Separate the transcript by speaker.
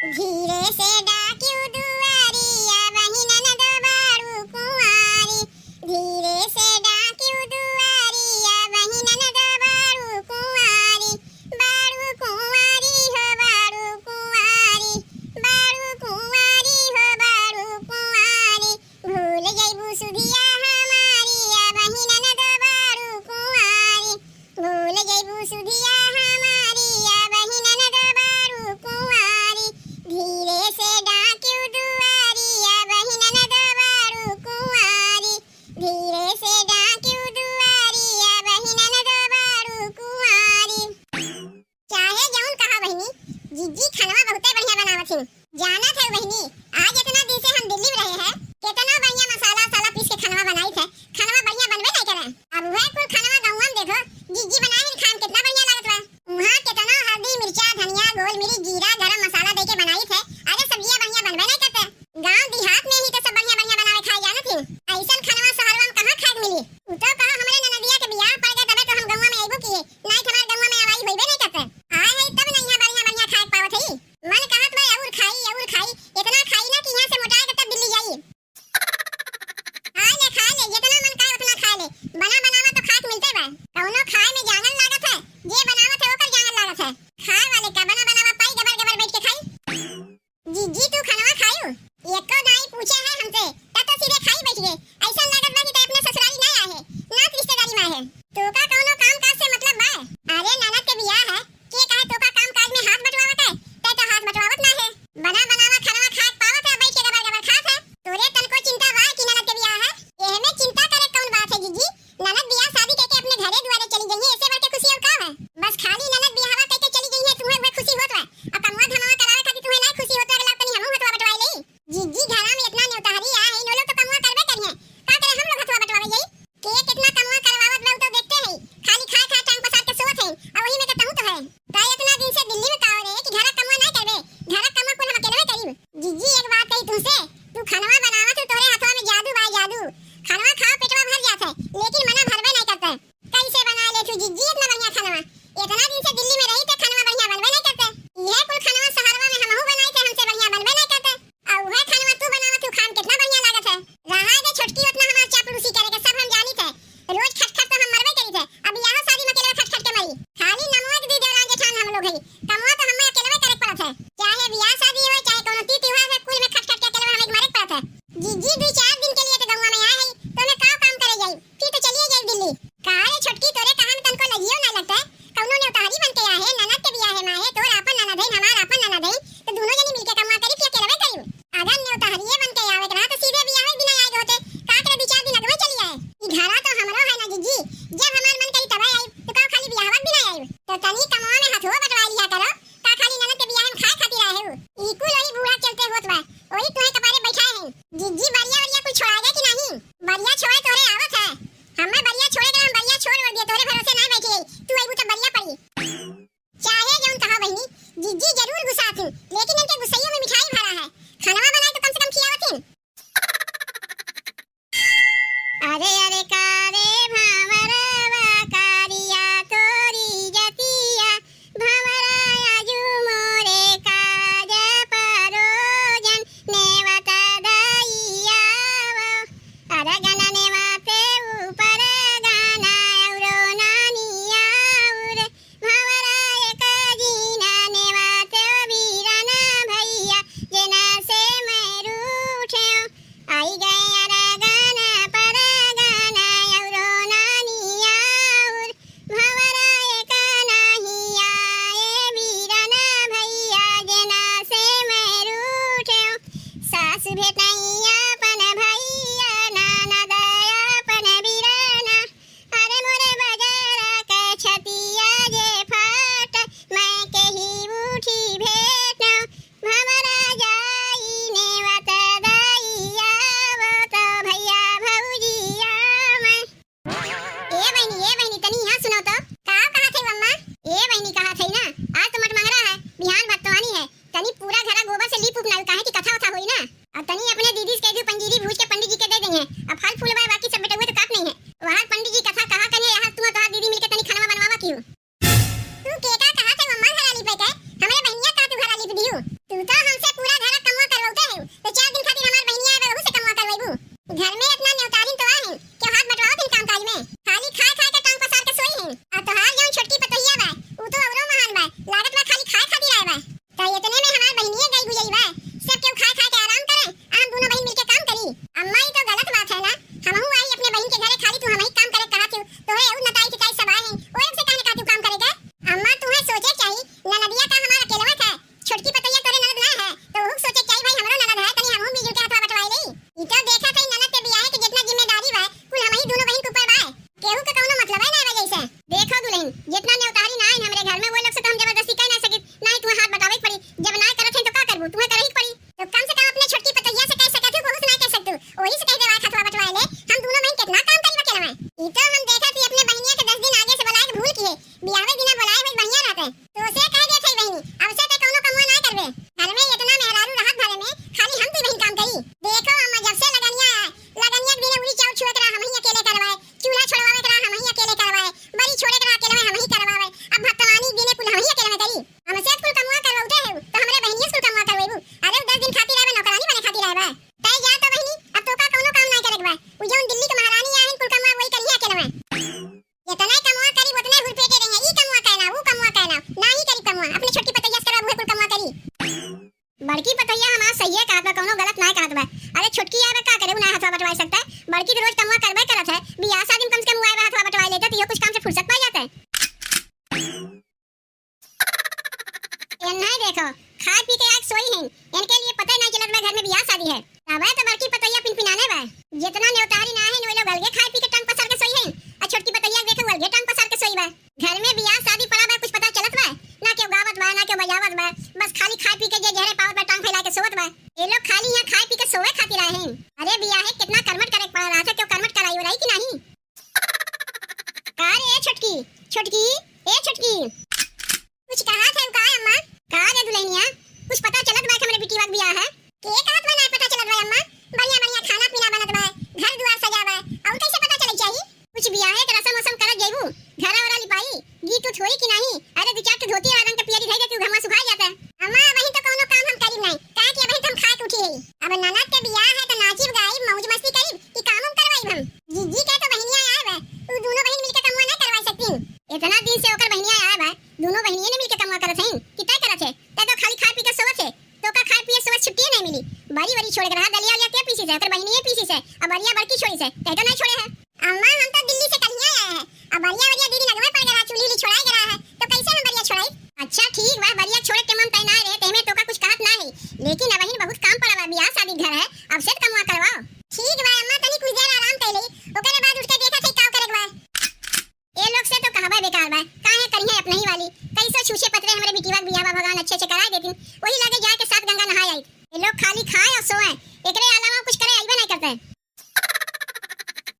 Speaker 1: धीरे से डाक्यू दुआरिया बहिन ननद बारू कुंवारी। धीरे से डाक्यू दुआरिया बहिन ननद बारू कुंवारी। बारू कुंवारी हो बारू कुंवारी। बारू कुंवारी हो बारू कुंवारी। भूल जइबू सुधिया हमारी बहिन ननद बारू कुंवारी। भूल जइबू सुधिया हमारी बहिन ननद बारू कुंवारी। धीरे से डाक्यू दुआरिया बहिन ननद बारू कुंवारी। धीरे से डाक्यू दुआरिया बहिन ननद बारू कुंवारी। चाहे जौन कहा बहिनी, जीजी खाना बहुते बढ़िया बनावत थी। जाना थे बहिनी, आज इतना दिन से हम दिल्ली में रहे हैं, कितना बढ़िया मसाला साला पीस के खाना बनाई थे। खाना बढ़िया बनबे नहीं करे। अब वह कुल खाना गाँव में देखो, जीजी बनाए हैं, खान कितना बढ़िया लागत बा। वहाँ कितना हल्दी मिर्चा धनिया गोल मिर्च जीरा गरम मसाला दे के बनाई थे। अरे सब्जियां बढ़िया बनबे नहीं करते। गांव देहात में ही तो सब बढ़िया बढ़िया बनावे खाए जाने थी। ऐसा खाना शहर में कहां खाए मिली। उ तो कहा हमरे ननदिया के बियाह पड़ गए तबे तो हम गांव में आइबो किए, नहीं हमारे गांव में आवाई होइबे नहीं करते। आए है तब नहीं बढ़िया बढ़िया खाए पावत है। मन कहत बा और खाई इतना खाई ना कि यहां से मोटा के तब दिल्ली जाई। खा ले जितना मन करे उतना खा ले। बना बनावा तो खाक मिलते बा। कौनो खाए में जांगल लागत है, जे बनावत है ओकर जांगल लागत है। खाए वाले का बना बनावा पाई गबर गबर बैठ के खाई। जीजी तू खाना खायू? एको दाई पूछे है हमसे, तब तो सीधे खाई बैठ गए। ऐसा लागत बा कि ते अपने ससुराली ना आए है, ना रिश्तेदारी में आए है। तो का कौनो काम काज से मतलब बा? अरे ननद के बियाह है, के कहे तो का काम काज में हाथ बटवावत है, ते तो हाथ बटवावत ना है। बना बनावा खाना खाए पावत है, बैठ के गबर गबर खात है। तोरे तन को चिंता बा कि ननद के बियाह है? एहमे चिंता करे कौन बात है जीजी? ननद बियाह शादी करके अपने घरे दुआरे चली गई है, ऐसे बात के खुशी और का है? बस खाली ननद बियाहवा करके चली गई है, तुम्हें वे खुशी होत बा। अब कमवा धमवा करावे खातिर तुम्हें नहीं खुशी होत अगला तनी हमहु हथवा बटवाई लई। जीजी घरा में इतना न्योताहरी आ है, इन लोग तो कमवा करबे करिए। का करे हम लोग हथवा बटवावे जाई? के कितना कमवा करवावत बा तो देखते हैं। खाली खाए खाए टांग पसार के सोत है, और वही में कहता तो है। ताई इतना दिन से दिल्ली में का रे कि घरा कमवा नहीं करबे, घरा कमवा कुल हम अकेले करीब। जीजी एक बात कही तुमसे, तू खानवा बनावत तो तोरे हाथवा में जादू बा जादू। खानवा खाओ पेटवा भर जात है, लेकिन मना भरबे नहीं करते। कैसे बना ले तू जीजी इतना बढ़िया खानवा? इतना दिन से दिल्ली में रही तो खानवा बढ़िया बनबे नहीं करते। यह कुल खानवा शहरवा में हमहु बनाई थे, हमसे बढ़िया बनबे नहीं करते। और वह खानवा तू बनावत तू खान कितना बढ़िया लागत है। रहा दे छोटकी उतना हमार चापलूसी करे के सब हम जानी थे। रोज खटखट तो हम मरबे करी थे, अब यहां शादी में अकेले खटखट के मरी। खाली नमवा के दी देवरान जेठान हम लोग है, कमवा तो हमें अकेले करे पड़त है। चाहे बियाह शादी हो चाहे कोनो ती त्योहार है, कुल में खटखट के अकेले हमें मारे पड़त है। जीजी 2-4 दिन के लिए तो गांव में आए है, तो मैं काम करे जाई, फिर तो चलिए जाई दिल्ली। काहे छोटकी तोरे कहां में तनको लगियो ना लगता है? कौनो ने उतारी बन के आए, ननद के बियाह है माए, तोर अपन ननद है हमार अपन ननद है, तो दोनों जनी मिलके कमा करी फिर अकेले करी। अगर ने उतारिए बन के आवे ना तो सीधे बियाह में बिना आए होते, का करे 2-4 दिन अगवे चली आए। ई घरा तो हमरो है ना जीजी, जब हमार मन करी तब आई, तो का खाली बियाह में बिना आई। तो तनी कमावा में हाथो बटवा लिया करो, का खाली ननद के बियाह में खाए खातिर आए हो। ई कुल वही बूढ़ा चलते होत बा, वही तुम्हें कपारे बैठा है। जीजी बरिया वरिया कुछ छोड़ा गया कि नहीं? बरिया छोड़े तोरे आवत है, हमें बरिया छोड़े के हम बरिया छोड़ दिए, तोरे भरोसे ना बैठे, तू आइबू तो बरिया पड़ी। चाहे जौन कहा बहिनी, जीजी जरूर गुस्सा थी, लेकिन इनके गुस्सैया में मिठाई भरा है। खाना बनाए तो कम से कम खियावत थी। अरे अरे कारे भावरवा कारिया तोरी जतिया, भंवरा आजू मोरे काज परोजन, नेवता दइया वो। अरे गाना नेवाते ऊपर गाना औरो नानिया उर, भंवरा एक जीना नेवाते वीरना भैया, जना से मैं रूठे आई गए। अरे गाना पर गाना औरो नानिया उर, भंवरा एक नहीं आए वीरना भैया, जना से मैं रूठे। सास भेटैया अपन भैया, ननद अपन वीरना। अरे मोरे बजारा के छतिया जे फाट, मैं केही उठी भेट, भंवरा जाई नेवत दइया वो, तो भैया भौजिया मैं। ए बहनी तनी यहाँ सुनो तो, का कहा थे मम्मा? ए बहनी कहा थे ना, आज तो मटमंगरा है, बिहान भत्तवानी है, तनी पूरा घरा गोबर से लीप उप ना, काहे की कथा उथा होई ना। अब तनी अपने ननदिया का हमारा केलवा था छोटकी पतैया तोरे ननद ना है तो हुक सोचे चाहिए भाई हमरो ननद है तनी हमहू मिलजुल के हाथवा बटवाई लई ई तो देखा था ननद के बियाह के जितना जिम्मेदारी बा कुल हम ही दोनों बहन के ऊपर बा केहू के कौनो मतलब है ना वजह से देखो दुल्हन जितना न्योतारी ना है हमरे घर में वो लोग से तो हम जबरदस्ती कह ना सके नहीं तुम्हें हाथ बटावे पड़ी जब ना करत है तो का करबू तुम्हें करही पड़ी तो कम से कम अपने छोटकी पतैया से कह सकत हो बहुत ना कह सकतू ओही से कह देवा हाथवा बटवाई ले हम दोनों बहन कितना काम करी बकेलवा ई तो हम देखा थी अपने बहनिया के 10 दिन आगे से बुलाए के भूल किए बियाहे बिना बुलाए भाई बढ़िया रहते तो उसे कह दे थई बहनी अब से ते कौनो कमवा ना करबे घर में इतना मेहरारू रहत भरे में खाली हम ती बहन काम करी देखो अम्मा जब से लगनिया के दिन उड़ी चाउ छुए करा हम ही अकेले करवाए चूल्हा छोड़वावे करा हम ही अकेले करवाए बड़ी छोड़े करा अकेले हम ही करवावे अब भक्तवानी दिने कुल हम ही अकेले में करी हमसे कुल कमवा करवाउते है तो हमरे बहनिया कुल कमवा करवेबू अरे 10 दिन खाती रहबे नौकरानी बने खाती रहबे तय जा तो बहनी अब तो का कौनो काम नहीं करे बा उ जोन दिल्ली के महारानी आइन कुल कमवा वही करिया अकेले में जितना कमवा करी उतने हुरपेटे रहे ई कमवा कहना वो कमवा कहना नहीं करी कमवा अपने छोटकी पतैया से करवा कुल कमवा करी बड़की पतैया हमार सही है कहत बा कौनो गलत नहीं कहत बा अरे छोटकी आवे का करे उ ना हाथवा बटवाई सकता है बड़की तो रोज कमवा करबे करत है बियाह शादी में कम से कम उआवे हाथवा बटवाई लेते तो ये कुछ काम से फुर्सत पा जाता है ये नहीं देखो खा पी के आग सोई हैं इनके लिए पता ही नहीं चलत बा घर में बियाह शादी है अब तो बड़की पतैया पिनपिनाने बा जितना न्योतारी ना है नो लोग अलगे खाए पी के टांग पसार के सोई हैं और छोटकी पतैया देखो अलगे टांग पसार के सोई बा घर में बियाह शादी पड़ा बा कुछ पता चलत बा ना क्यों गावत बा ना क्यों बजावत बा बस खाली खा पी के जे जहरे पावत बा टांग फैला के सोवत बा ये लोग खाली यहां खाए पी के सोवे खातिर आए हैं अरे बियाह है कितना कर्मठ करे पड़ रहा था क्यों कर्मठ कराई हो रही कि नहीं का रे छोटकी छोटकी ए छोटकी कुछ कहा था का अम्मा का रे दुल्हनिया कुछ पता चलत बा कि हमरे बिटिया के बियाह है के कहत बा ना पता चलत बा अम्मा बढ़िया बढ़िया खाना पीना बनत बा घर दुआर सजा बा और कैसे पता चले चाहिए कुछ बियाह के रसम वसम करत जइबू घर वाला लिपाई गीत उठ होई कि नहीं अरे दो चार तो धोती रंग के पियरी धइ दे तू घमा सुखा जाता है अम्मा वही तो कोनो काम हम करी नहीं का कि वही तुम खा के उठी है अब ननद के बियाह है तो नाची गाई मौज मस्ती करी ई काम हम करवाई हम जीजी के तो बहनिया आए बा तू दोनों बहन मिलके कमवा नहीं करवाई सकती इतना दिन से ओकर बहनिया आए बा दोनों बहनिये ने मिलके कमवा करत हईं कितना करत है ते तो खाली खा पी के सोवत है तो का खा पी के सोवत छुट्टी नहीं मिली बारी बारी छोड़ के रहा दलिया लिया के पीसी से ओकर बहनिये पीसी से अब बरिया बड़की छोड़ी से ते तो नहीं छोड़े है अम्मा हम तो दिल्ली से कहिया आए हैं अब बरिया बरिया दीदी लगवे पड़ गया चूल्ही ली छोड़ाई गया है तो कैसे हम बरिया छोड़ाई अच्छा ठीक बा बरिया छोड़े के मन तय ना रहे तेमे तो का कुछ कहत ना है लेकिन अब बहन बहुत काम पड़ा बा बियाह शादी घर है अब से कमवा करवाओ ठीक बा अम्मा तनी कुछ देर आराम कर ले ओकरे बाद उठ के देखा थे का करे बा ये लोग से तो कहबा बेकार बा काहे करिए अपने ही वाली कैसे छूछे पतरे हमरे बिटिया के बियाह बा भगवान अच्छे से करा देती वही लगे जाके साथ गंगा नहाए आई ये लोग खाली खाए और सोए एकरे अलावा कुछ करे आइबे नहीं करते